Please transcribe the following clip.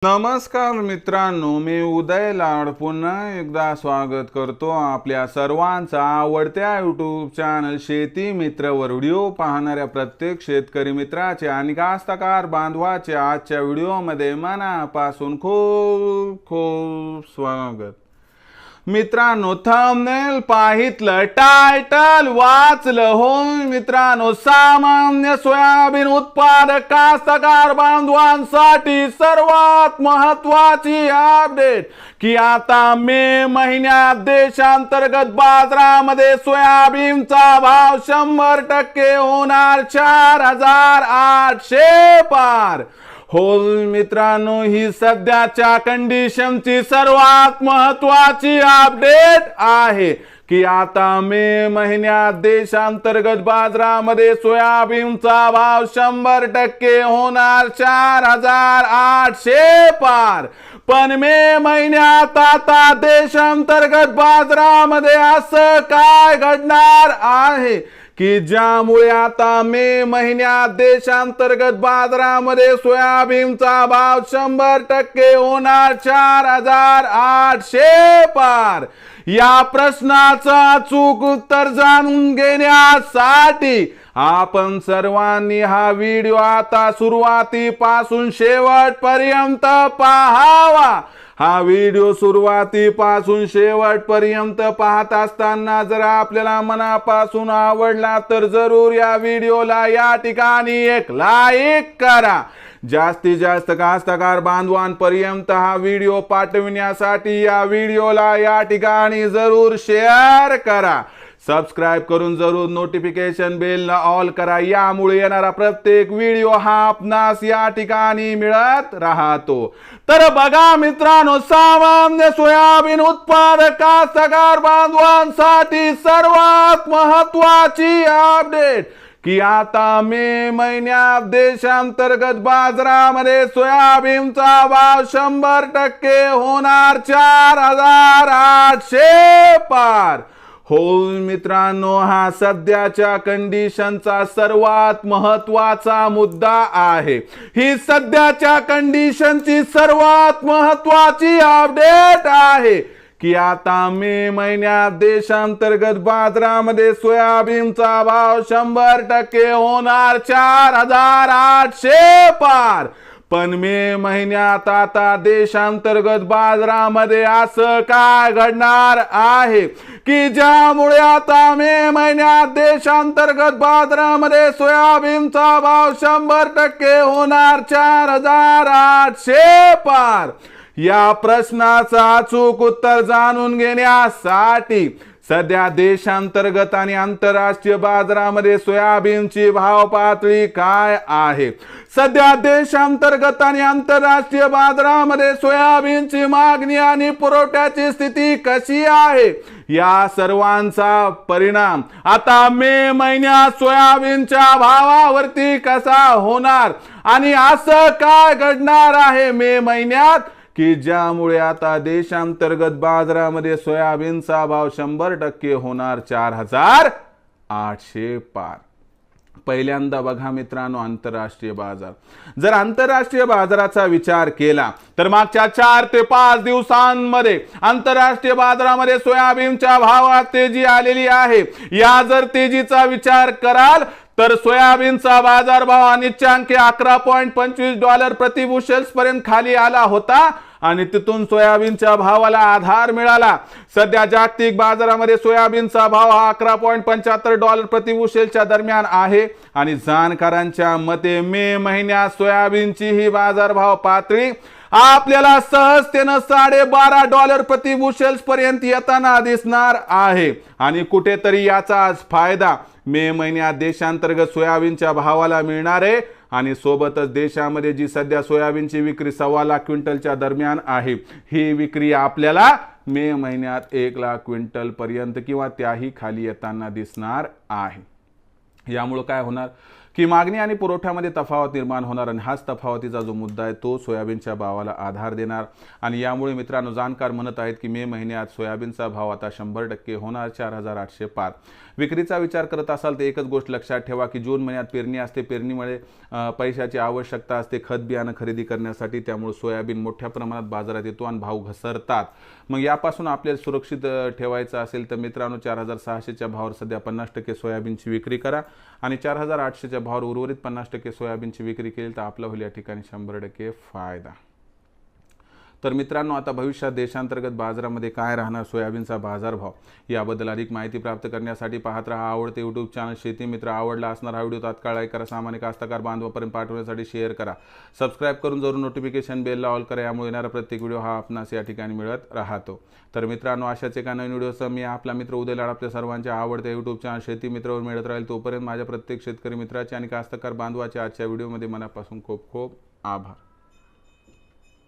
नमस्कार मित्रांनो, मी उदय लाड पुन्हा एकदा स्वागत करतो आपल्या सर्वांचा आवडत्या यूट्यूब चॅनल शेती मित्रवर व्हिडिओ पाहणाऱ्या प्रत्येक शेतकरी मित्राचे आणि कास्तकार बांधवाचे आजच्या व्हिडिओमध्ये मनापासून खूप खूप स्वागत। मित्रांनो, थंबनेल पाहितलं, टायटल वाचलं होय मित्रांनो, सामान्य सोयाबीन उत्पादक कास्तकार बांधवांसाठी सर्वात महत्त्वाची अपडेट की आता मे महिन्यात देशांतर्गत बाजारामध्ये सोयाबीनचा भाव 100% होणार 4800 पार। हो मित्रांनो, ही सध्याच्या कंडिशनची सर्वात महत्त्वाची अपडेट आहे की आता मे महिन्यात देशांतर्गत बाजारामध्ये सोयाबीनचा भाव 100% होणार 4800 पार। पण मे महिन्यात आता देशांतर्गत बाजारामध्ये असं काय घडणार आहे की ज्यामुळे आता मे महिन्यात देशांतर्गत बाजारामध्ये सोयाबीनचा भाव 100% होणार 4800 पार। या प्रश्नाचं अचूक उत्तर जाणून घेण्यासाठी आपण सर्वांनी हा व्हिडिओ आता सुरुवातीपासून शेवटपर्यंत पाहावा। हा व्हिडिओ सुरुवातीपासून शेवटपर्यंत पाहत असताना जर आपल्याला मनापासून आवडला तर जरूर या व्हिडिओला या ठिकाणी एक लाईक करा। जास्तीत जास्त कास्तकार बांधवांपर्यंत हा व्हिडिओ पाठविण्यासाठी या व्हिडिओला या ठिकाणी जरूर शेअर करा। सबस्क्राइब करून जरूर नोटिफिकेशन बेल ऑल करा, यामुळे येणारा प्रत्येक व्हिडिओ हा आपणास या ठिकाणी मिळत राहतो। तर बघा मित्रांनो, सामान्य सोयाबीन उत्पादक कास्तकार बांधवांसाठी सर्वात महत्त्वाची अपडेट की आता मे महिन्यात देशांतर्गत बाजारामध्ये सोयाबीनचा भाव 100% होणार 4800 पार। हो मित्रांनो, हा सध्याच्या कंडिशनचा सर्वात महत्त्वाचा मुद्दा आहे। ही सध्याच्या कंडिशनची सर्वात महत्त्वाची अपडेट आहे की आता मे महिन्यात देशांतर्गत बाजारामध्ये सोयाबीनचा भाव 100% होणार 4800 पार। पण मे महिन्यात आता देशांतर्गत बाजारामध्ये असं काय घडणार आहे की ज्यामुळे आता मे महिन्यात देशांतर्गत बाजारामध्ये सोयाबीनचा भाव 100% होणार 4800 पार। या प्रश्नाचं अचूक उत्तर जाणून घेण्यासाठी सध्या देशांतर्गत आणि आंतरराष्ट्रीय बाजारामध्ये सोयाबीनची भाव पातळी काय आहे। सध्या देशांतर्गत आणि आंतरराष्ट्रीय बाजारामध्ये सोयाबीनची मागणी आणि पुरवठ्याची स्थिती कशी आहे, या सर्वांचा परिणाम आता मे महिन्यात सोयाबीनच्या भावावरती कसा होणार आणि असं काय घडणार आहे मे महिन्यात की ज्यामुळे आता देशांतर्गत बाजारामध्ये सोयाबीनचा भाव 100% होणार 4800 पार। पहिल्यांदा बघा मित्रांनो, आंतरराष्ट्रीय बाजार। जर आंतरराष्ट्रीय बाजाराचा विचार केला तर मागच्या 4 ते 5 दिवसांमध्ये आंतरराष्ट्रीय बाजारामध्ये सोयाबीनच्या भावात तेजी आलेली आहे। या जर तेजीचा विचार कराल तर सोयाबीनचा बाजारभाव अनिच्छांकी $11.25 प्रति बुशेल्स पर्यंत खाली आला होता आणि तिथून सोयाबीनच्या भावाला आधार मिळाला। सध्या जागतिक बाजारामध्ये सोयाबीनचा भाव हा $11.75 प्रति बुशेलच्या दरम्यान आहे आणि जाणकारांच्या मते मे महिन्यात सोयाबीनची ही बाजारभाव पातळी आपल्याला सहजतेने $12.5 प्रति बुशेल्स पर्यंत येताना दिसणार आहे आणि कुठेतरी याचा फायदा मे महिन्यात देशांतर्गत सोयाबीनच्या भावाला मिळणार आहे आणि सोबतच देशामध्ये जी सध्या सोयाबीनची विक्री 1.25 लाख क्विंटलच्या दरम्यान आहे, ही विक्री आपल्याला मे महिन्यात 1 लाख क्विंटल पर्यंत किंवा त्याही खाली येताना दिसणार आहे। यामुळे काय होणार की मागणी आणि पुरवठ्यामध्ये तफावत निर्माण होणार आणि हाच तफावतीचा जो मुद्दा आहे तो सोयाबीनच्या भावाला आधार देणार आणि यामुळे मित्रांनो, जाणकार म्हणत आहेत की मे महिन्यात सोयाबीनचा भाव आता 100% होणार 4800 पार। विक्रीचा विचार करत असाल तर एकच गोष्ट लक्षात ठेवा की जून महिन्यात पेरणी असते, पेरणीमुळे पैशाची आवश्यकता असते खत बियाणं खरेदी करण्यासाठी, त्यामुळे सोयाबीन मोठ्या प्रमाणात बाजारात येतो आणि भाव घसरतात। मग यापासून आपल्याला सुरक्षित ठेवायचं असेल तर मित्रांनो 4600च्या भावावर सध्या 50% सोयाबीनची विक्री करा आणि 4800च्या भावावर उर्वरित 50% सोयाबीनची विक्री केली तर आपला होईल या ठिकाणी 100% फायदा। तर मित्रांनो आता भविष्यात देशांतर्गत बाजारामध्ये काय राहणार सोयाबीनचा बाजारभाव याबद्दल अधिक माहिती प्राप्त करण्यासाठी पाहत रहा आवडते यूट्यूब चॅनल शेती मित्र। आवडला असणार हा व्हिडिओ तात्काळ लाईक करा, सामान्य कास्तकार बांधवापर्यंत पाठवण्यासाठी शेअर करा, सबस्क्राईब करून जरूर नोटिफिकेशन बेलला ऑल करा, यामुळे येणारा प्रत्येक व्हिडिओ हा आपणास या ठिकाणी मिळत राहतो। तर मित्रांनो अशाच एका नवीन व्हिडिओसह मी आपला मित्र उदय लाड आपल्या सर्वांच्या आवडत्या यूट्यूब चॅनल शेती मित्रावर मिळत राहील। तोपर्यंत माझ्या प्रत्येक शेतकरी मित्राचे आणि कास्तकार बांधवाचे आजच्या व्हिडिओमध्ये मनापासून खूप खूप आभार।